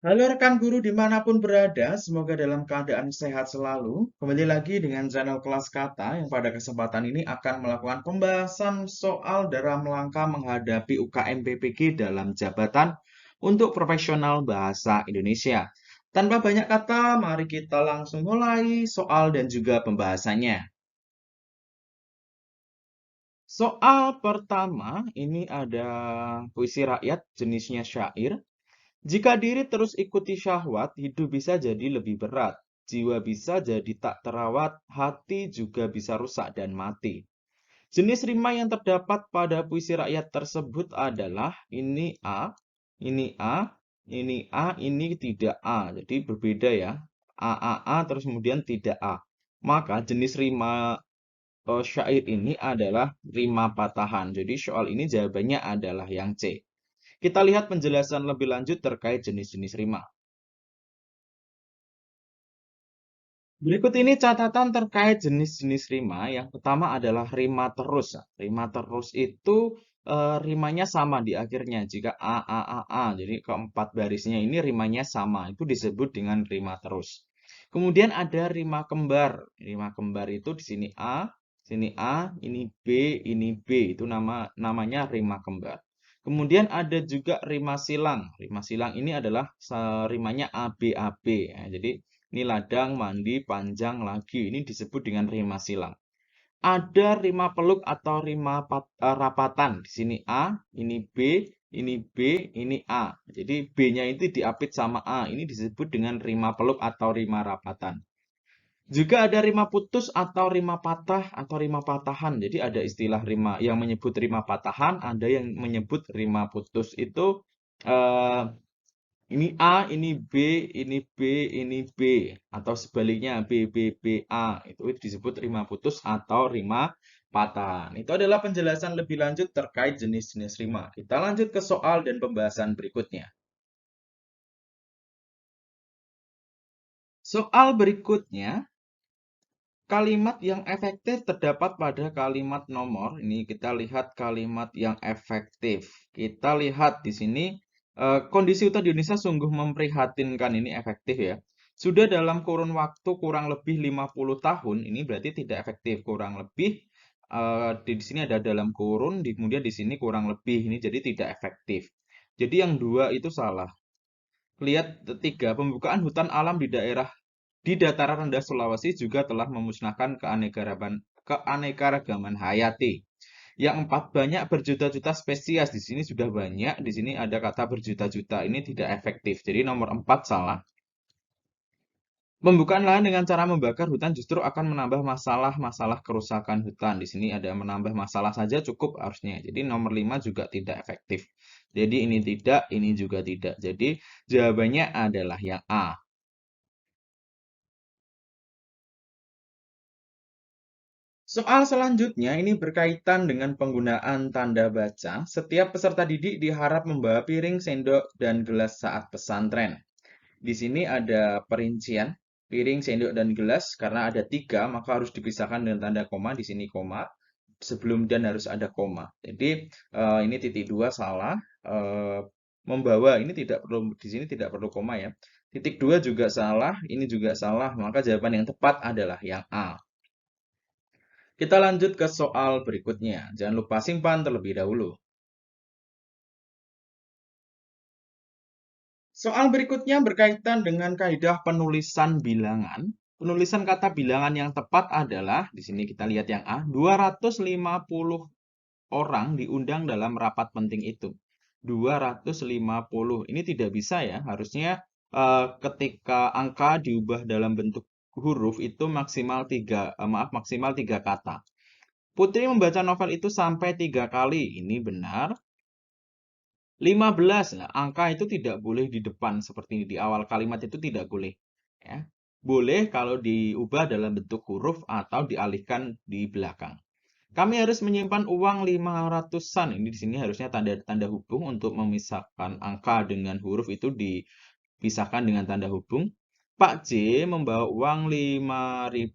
Halo rekan guru dimanapun berada, semoga dalam keadaan sehat selalu. Kembali lagi dengan channel kelas kata yang pada kesempatan ini akan melakukan pembahasan soal dalam rangka menghadapi UKM PPG dalam jabatan untuk profesional bahasa Indonesia. Tanpa banyak kata, mari kita langsung mulai soal dan juga pembahasannya. Soal pertama, ini ada puisi rakyat jenisnya syair. Jika diri terus ikuti syahwat, hidup bisa jadi lebih berat. Jiwa bisa jadi tak terawat, hati juga bisa rusak dan mati. Jenis rima yang terdapat pada puisi rakyat tersebut adalah ini A, ini A, ini A, ini tidak A. Jadi berbeda ya. A, terus kemudian tidak A. Maka jenis rima syair ini adalah rima patahan. Jadi soal ini jawabannya adalah yang C. Kita lihat penjelasan lebih lanjut terkait jenis-jenis rima. Berikut ini catatan terkait jenis-jenis rima. Yang pertama adalah rima terus. Rima terus itu rimanya sama di akhirnya. Jika A. Jadi keempat barisnya ini rimanya sama. Itu disebut dengan rima terus. Kemudian ada rima kembar. Rima kembar itu di sini A, ini B, ini B. Itu namanya rima kembar. Kemudian ada juga rima silang. Rima silang ini adalah rimanya AB. Ya, jadi ini ladang, mandi, panjang, lagi. Ini disebut dengan rima silang. Ada rima peluk atau rima rapatan. Di sini A, ini B, ini B, ini A. Jadi B-nya itu diapit sama A. Ini disebut dengan rima peluk atau rima rapatan. Juga ada rima putus atau rima patah atau rima patahan. Jadi ada istilah rima yang menyebut rima patahan, ada yang menyebut rima putus. Itu eh, ini A, ini B, ini B, ini B. Atau sebaliknya B, A. Itu disebut rima putus atau rima patahan. Itu adalah penjelasan lebih lanjut terkait jenis-jenis rima. Kita lanjut ke soal dan pembahasan berikutnya. Soal berikutnya, kalimat yang efektif terdapat pada kalimat nomor. Ini kita lihat kalimat yang efektif. Kita lihat di sini kondisi utah di Indonesia sungguh memprihatinkan, ini efektif ya. Sudah dalam kurun waktu kurang lebih 50 tahun, ini berarti tidak efektif. Kurang lebih di sini ada dalam kurun, kemudian di sini kurang lebih. Ini jadi tidak efektif. Jadi yang dua itu salah. Lihat tiga, pembukaan hutan alam di daerah di dataran rendah Sulawesi juga telah memusnahkan keanekaragaman hayati. Yang empat, banyak berjuta-juta spesies. Di sini sudah banyak. Di sini ada kata berjuta-juta. Ini tidak efektif. Jadi nomor empat salah. Pembukaan lahan dengan cara membakar hutan justru akan menambah masalah-masalah kerusakan hutan. Di sini ada menambah masalah saja cukup harusnya. Jadi nomor 5 juga tidak efektif. Jadi ini tidak, ini juga tidak. Jadi jawabannya adalah yang A. Soal selanjutnya ini berkaitan dengan penggunaan tanda baca. Setiap peserta didik diharap membawa piring, sendok, dan gelas saat pesantren. Di sini ada perincian, piring, sendok, dan gelas. Karena ada tiga, maka harus dipisahkan dengan tanda koma. Di sini koma. Sebelum dan harus ada koma. Jadi ini titik dua salah. Membawa ini tidak perlu, di sini tidak perlu koma ya. Titik dua juga salah, ini juga salah. Maka jawaban yang tepat adalah yang A. Kita lanjut ke soal berikutnya. Jangan lupa simpan terlebih dahulu. Soal berikutnya berkaitan dengan kaidah penulisan bilangan. Penulisan kata bilangan yang tepat adalah, di sini kita lihat yang A, 250 orang diundang dalam rapat penting itu. 250. Ini tidak bisa ya. Harusnya ketika angka diubah dalam bentuk huruf itu maksimal 3 kata. Putri membaca novel itu sampai 3 kali. Ini benar. 15. Nah, angka itu tidak boleh di depan seperti ini. Di awal kalimat itu tidak boleh. Ya. Boleh kalau diubah dalam bentuk huruf atau dialihkan di belakang. Kami harus menyimpan uang 500-an. Ini di sini harusnya tanda hubung untuk memisahkan angka dengan huruf itu dipisahkan dengan tanda hubung. Pak J membawa uang 5.000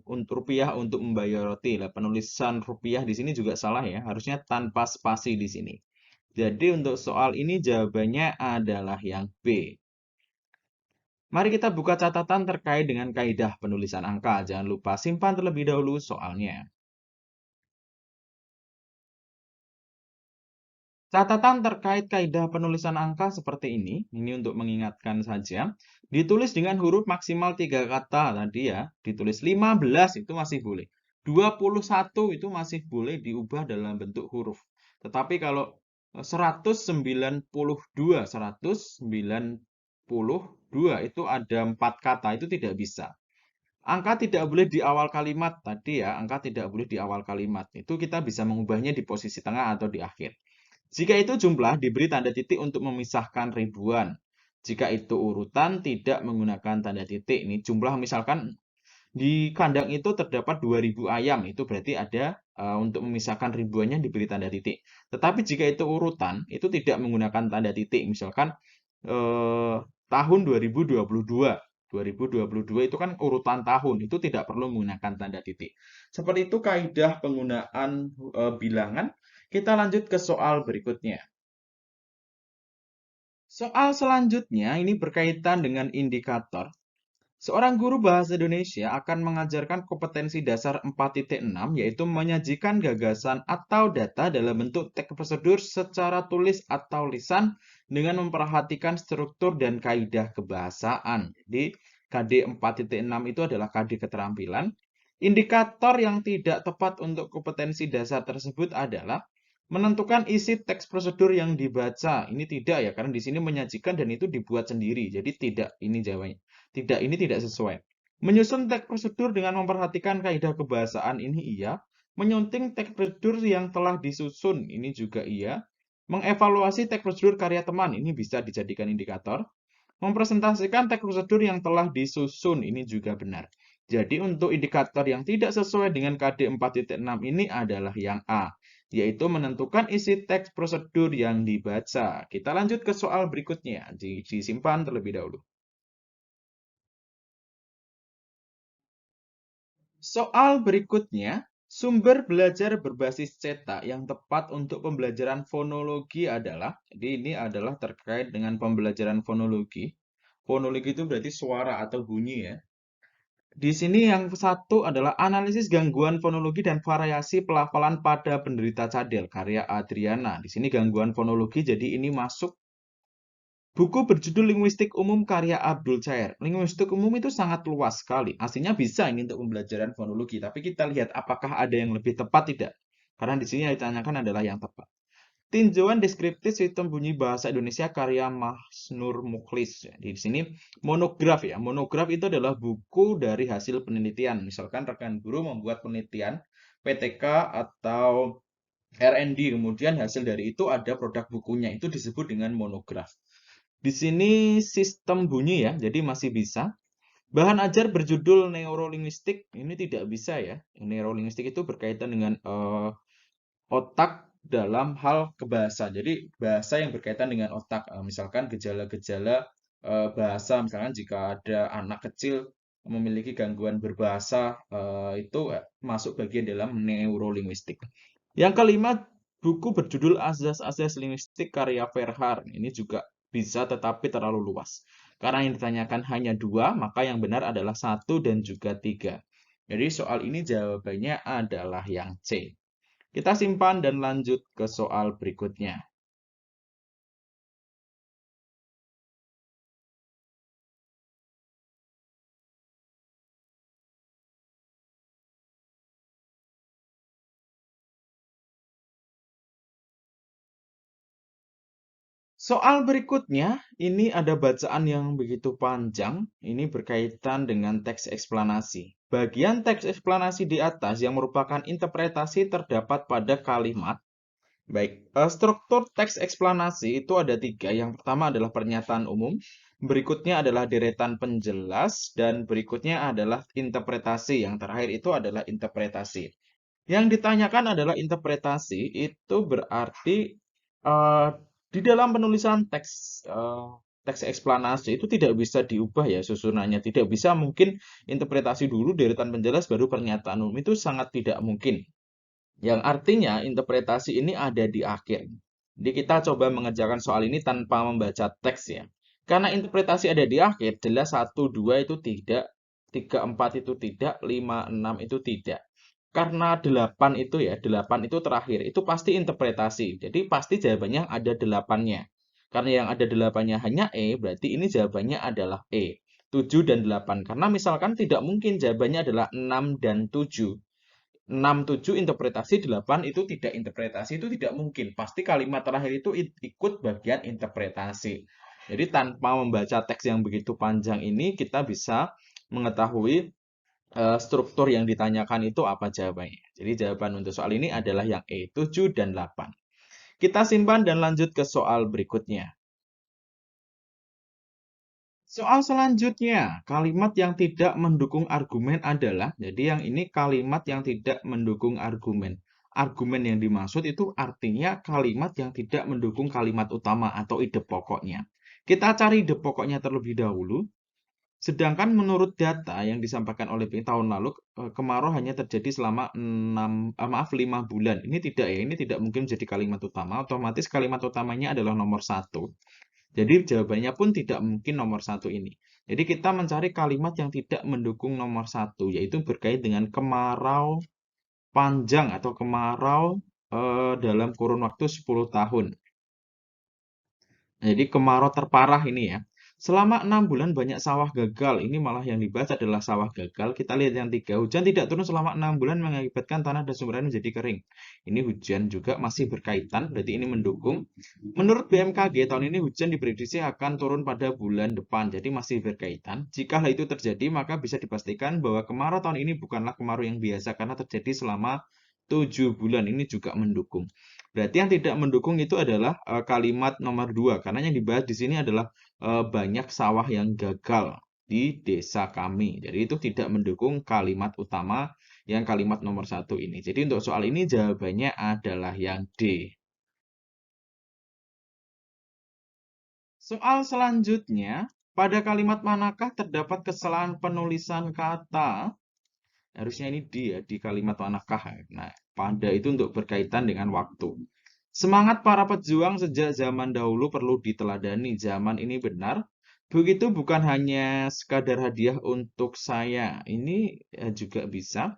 rupiah untuk membayar roti. Lah, penulisan rupiah di sini juga salah ya. Harusnya tanpa spasi di sini. Jadi untuk soal ini jawabannya adalah yang B. Mari kita buka catatan terkait dengan kaidah penulisan angka. Jangan lupa simpan terlebih dahulu soalnya. Catatan terkait kaidah penulisan angka seperti ini untuk mengingatkan saja, ditulis dengan huruf maksimal 3 kata tadi ya, ditulis 15 itu masih boleh, 21 itu masih boleh diubah dalam bentuk huruf. Tetapi kalau 192 itu ada 4 kata, itu tidak bisa. Angka tidak boleh di awal kalimat tadi ya, angka tidak boleh di awal kalimat. Itu kita bisa mengubahnya di posisi tengah atau di akhir. Jika itu jumlah, diberi tanda titik untuk memisahkan ribuan. Jika itu urutan, tidak menggunakan tanda titik. Ini jumlah misalkan di kandang itu terdapat 2000 ayam. Itu berarti ada untuk memisahkan ribuannya diberi tanda titik. Tetapi jika itu urutan, itu tidak menggunakan tanda titik. Misalkan eh, tahun 2022. 2022 itu kan urutan tahun, itu tidak perlu menggunakan tanda titik. Seperti itu kaidah penggunaan bilangan. Kita lanjut ke soal berikutnya. Soal selanjutnya ini berkaitan dengan indikator. Seorang guru bahasa Indonesia akan mengajarkan kompetensi dasar 4.6, yaitu menyajikan gagasan atau data dalam bentuk teks prosedur secara tulis atau lisan dengan memperhatikan struktur dan kaidah kebahasaan. Jadi KD 4.6 itu adalah KD keterampilan. Indikator yang tidak tepat untuk kompetensi dasar tersebut adalah menentukan isi teks prosedur yang dibaca. Ini tidak ya, karena di sini menyajikan dan itu dibuat sendiri. Jadi tidak, ini jawabannya. Tidak, ini tidak sesuai. Menyusun teks prosedur dengan memperhatikan kaidah kebahasaan ini iya. Menyunting teks prosedur yang telah disusun ini juga iya. Mengevaluasi teks prosedur karya teman ini bisa dijadikan indikator. Mempresentasikan teks prosedur yang telah disusun ini juga benar. Jadi untuk indikator yang tidak sesuai dengan KD 4.6 ini adalah yang A, yaitu menentukan isi teks prosedur yang dibaca. Kita lanjut ke soal berikutnya, disimpan terlebih dahulu. Soal berikutnya, sumber belajar berbasis cetak yang tepat untuk pembelajaran fonologi adalah, jadi ini adalah terkait dengan pembelajaran fonologi. Fonologi itu berarti suara atau bunyi ya. Di sini yang satu adalah analisis gangguan fonologi dan variasi pelafalan pada penderita cadel, karya Adriana. Di sini gangguan fonologi, jadi ini masuk buku berjudul Linguistik Umum karya Abdul Chair. Linguistik umum itu sangat luas sekali. Aslinya bisa ini untuk pembelajaran fonologi, tapi kita lihat apakah ada yang lebih tepat tidak. Karena di sini yang ditanyakan adalah yang tepat. Tinjauan deskriptif sistem bunyi bahasa Indonesia karya Masnur Mukhlis. Di sini monograf ya. Monograf itu adalah buku dari hasil penelitian. Misalkan rekan guru membuat penelitian PTK atau R&D, kemudian hasil dari itu ada produk bukunya. Itu disebut dengan monograf. Di sini sistem bunyi ya, jadi masih bisa. Bahan ajar berjudul neurolinguistik, ini tidak bisa ya. Neurolinguistik itu berkaitan dengan otak dalam hal kebahasa. Jadi bahasa yang berkaitan dengan otak. Misalkan gejala-gejala bahasa, misalkan jika ada anak kecil memiliki gangguan berbahasa, itu masuk bagian dalam neurolinguistik. Yang kelima, buku berjudul Asas-Asas Linguistik karya Verhaar. Ini juga bisa tetapi terlalu luas. Karena yang ditanyakan hanya dua, maka yang benar adalah satu dan juga tiga. Jadi soal ini jawabannya adalah yang C. Kita simpan dan lanjut ke soal berikutnya. Soal berikutnya, ini ada bacaan yang begitu panjang. Ini berkaitan dengan teks eksplanasi. Bagian teks eksplanasi di atas yang merupakan interpretasi terdapat pada kalimat. Baik, struktur teks eksplanasi itu ada tiga. Yang pertama adalah pernyataan umum, berikutnya adalah deretan penjelas, dan berikutnya adalah interpretasi. Yang terakhir itu adalah interpretasi. Yang ditanyakan adalah interpretasi, itu berarti eh, di dalam penulisan teks eksplanasi itu tidak bisa diubah ya susunannya. Tidak bisa mungkin interpretasi dulu, deretan penjelas, baru pernyataan umum. Itu sangat tidak mungkin. Yang artinya interpretasi ini ada di akhir. Jadi kita coba mengerjakan soal ini tanpa membaca teks ya. Karena interpretasi ada di akhir, jelas 1, 2 itu tidak, 3, 4 itu tidak, 5, 6 itu tidak. Karena 8 itu ya, 8 itu terakhir, itu pasti interpretasi. Jadi pasti jawabannya ada 8-nya. Karena yang ada 8-nya hanya E, berarti ini jawabannya adalah E. 7 dan 8. Karena misalkan tidak mungkin jawabannya adalah 6 dan 7. 6, 7 interpretasi, 8 itu tidak interpretasi, itu tidak mungkin. Pasti kalimat terakhir itu ikut bagian interpretasi. Jadi tanpa membaca teks yang begitu panjang ini, kita bisa mengetahui struktur yang ditanyakan itu apa jawabannya. Jadi jawaban untuk soal ini adalah yang E, 7 dan 8. Kita simpan dan lanjut ke soal berikutnya. Soal selanjutnya, kalimat yang tidak mendukung argumen adalah, jadi yang ini kalimat yang tidak mendukung argumen. Argumen yang dimaksud itu artinya kalimat yang tidak mendukung kalimat utama atau ide pokoknya. Kita cari ide pokoknya terlebih dahulu. Sedangkan menurut data yang disampaikan oleh BI tahun lalu, kemarau hanya terjadi selama 5 bulan. Ini tidak ya, ini tidak mungkin menjadi kalimat utama. Otomatis kalimat utamanya adalah nomor 1. Jadi jawabannya pun tidak mungkin nomor 1 ini. Jadi kita mencari kalimat yang tidak mendukung nomor 1, yaitu berkait dengan kemarau panjang atau kemarau dalam kurun waktu 10 tahun. Jadi kemarau terparah ini ya. Selama 6 bulan banyak sawah gagal. Ini malah yang dibahas adalah sawah gagal. Kita lihat yang 3. Hujan tidak turun selama 6 bulan mengakibatkan tanah dan sumber air menjadi kering. Ini hujan juga masih berkaitan, berarti ini mendukung. Menurut BMKG, tahun ini hujan diprediksi akan turun pada bulan depan. Jadi masih berkaitan. Jika hal itu terjadi, maka bisa dipastikan bahwa kemarau tahun ini bukanlah kemarau yang biasa karena terjadi selama 7 bulan. Ini juga mendukung. Berarti yang tidak mendukung itu adalah kalimat nomor 2, karena yang dibahas di sini adalah banyak sawah yang gagal di desa kami. Jadi itu tidak mendukung kalimat utama yang kalimat nomor 1 ini. Jadi untuk soal ini jawabannya adalah yang D. Soal selanjutnya, pada kalimat manakah terdapat kesalahan penulisan kata? Harusnya ini D ya, di kalimat manakah. Nah, pada itu untuk berkaitan dengan waktu. Semangat para pejuang sejak zaman dahulu perlu diteladani. Zaman ini benar. Begitu bukan hanya sekadar hadiah untuk saya. Ini juga bisa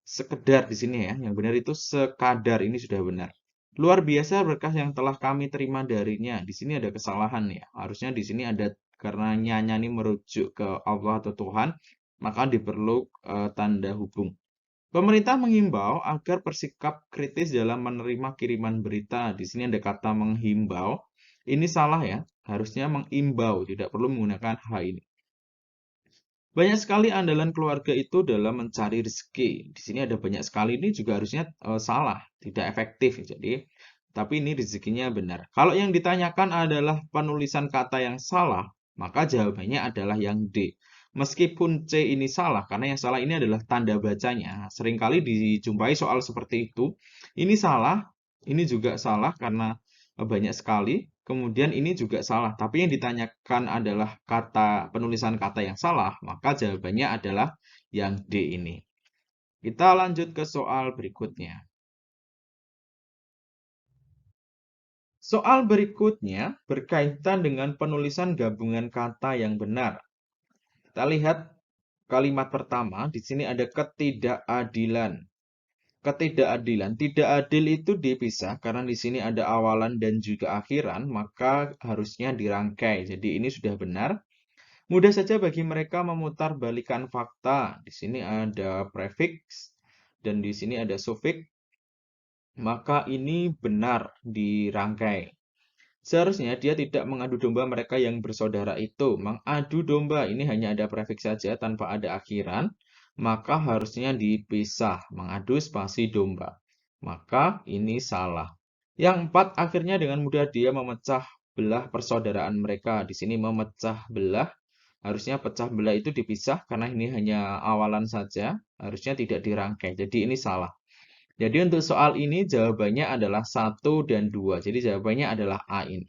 sekedar di sini ya. Yang benar itu sekadar, ini sudah benar. Luar biasa berkah yang telah kami terima darinya. Di sini ada kesalahan ya. Harusnya di sini ada, karena nyanyi merujuk ke Allah atau Tuhan, maka diperlu tanda hubung. Pemerintah mengimbau agar bersikap kritis dalam menerima kiriman berita. Di sini ada kata menghimbau. Ini salah ya. Harusnya mengimbau, tidak perlu menggunakan H ini. Banyak sekali andalan keluarga itu dalam mencari rezeki. Di sini ada banyak sekali, ini juga harusnya salah, tidak efektif. Jadi, tapi ini rezekinya benar. Kalau yang ditanyakan adalah penulisan kata yang salah, maka jawabannya adalah yang D. Meskipun C ini salah, karena yang salah ini adalah tanda bacanya. Seringkali dijumpai soal seperti itu. Ini salah, ini juga salah karena banyak sekali. Kemudian ini juga salah, tapi yang ditanyakan adalah penulisan kata yang salah, maka jawabannya adalah yang D ini. Kita lanjut ke soal berikutnya. Soal berikutnya berkaitan dengan penulisan gabungan kata yang benar. Kita lihat kalimat pertama, di sini ada ketidakadilan. Ketidakadilan, tidak adil itu dipisah karena di sini ada awalan dan juga akhiran, maka harusnya dirangkai. Jadi ini sudah benar. Mudah saja bagi mereka memutarbalikkan fakta. Di sini ada prefix dan di sini ada sufiks, maka ini benar dirangkai. Seharusnya dia tidak mengadu domba mereka yang bersaudara itu. Mengadu domba ini hanya ada prefix saja tanpa ada akhiran, maka harusnya dipisah. Mengadu spasi domba. Maka ini salah. Yang 4, akhirnya dengan mudah dia memecah belah persaudaraan mereka. Di sini memecah belah. Harusnya pecah belah itu dipisah karena ini hanya awalan saja. Harusnya tidak dirangkai. Jadi ini salah. Jadi untuk soal ini jawabannya adalah 1 dan 2. Jadi jawabannya adalah A ini.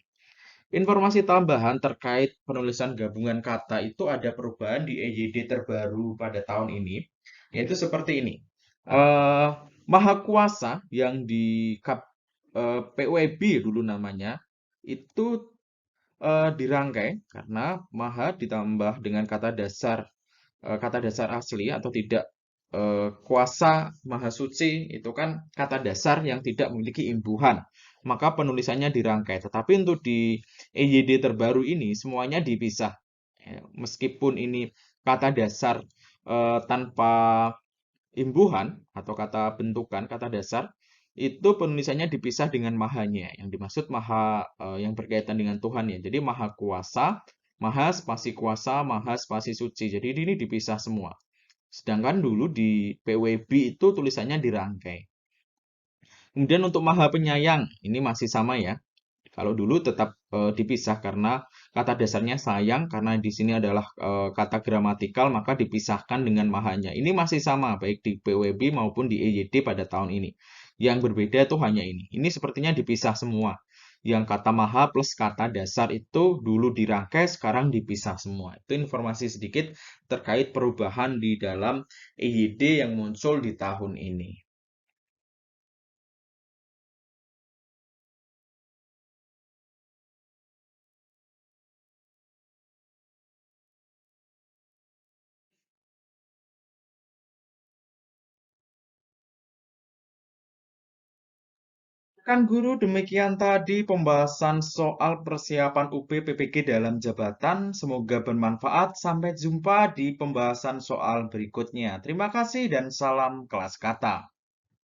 Informasi tambahan terkait penulisan gabungan kata itu ada perubahan di EYD terbaru pada tahun ini. Yaitu seperti ini. Eh, Maha Kuasa yang di PWB dulu namanya, itu dirangkai karena maha ditambah dengan kata dasar asli atau tidak, kuasa maha suci itu kan kata dasar yang tidak memiliki imbuhan. Maka penulisannya dirangkai. Tetapi untuk di EYD terbaru ini semuanya dipisah. Meskipun ini kata dasar tanpa imbuhan atau kata bentukan, kata dasar, itu penulisannya dipisah dengan mahanya. Yang dimaksud maha yang berkaitan dengan Tuhan ya. Jadi maha kuasa, maha spasi kuasa, maha spasi suci. Jadi ini dipisah semua. Sedangkan dulu di PWB itu tulisannya dirangkai. Kemudian untuk maha penyayang, ini masih sama ya. Kalau dulu tetap dipisah karena kata dasarnya sayang, karena di sini adalah kata gramatikal, maka dipisahkan dengan mahanya. Ini masih sama, baik di PWB maupun di EYD pada tahun ini. Yang berbeda itu hanya ini. Ini sepertinya dipisah semua. Yang kata maha plus kata dasar itu dulu dirangkai, sekarang dipisah semua. Itu informasi sedikit terkait perubahan di dalam EYD yang muncul di tahun ini. Kan guru, demikian tadi pembahasan soal persiapan UB PPG dalam jabatan. Semoga bermanfaat. Sampai jumpa di pembahasan soal berikutnya. Terima kasih dan salam kelas kata.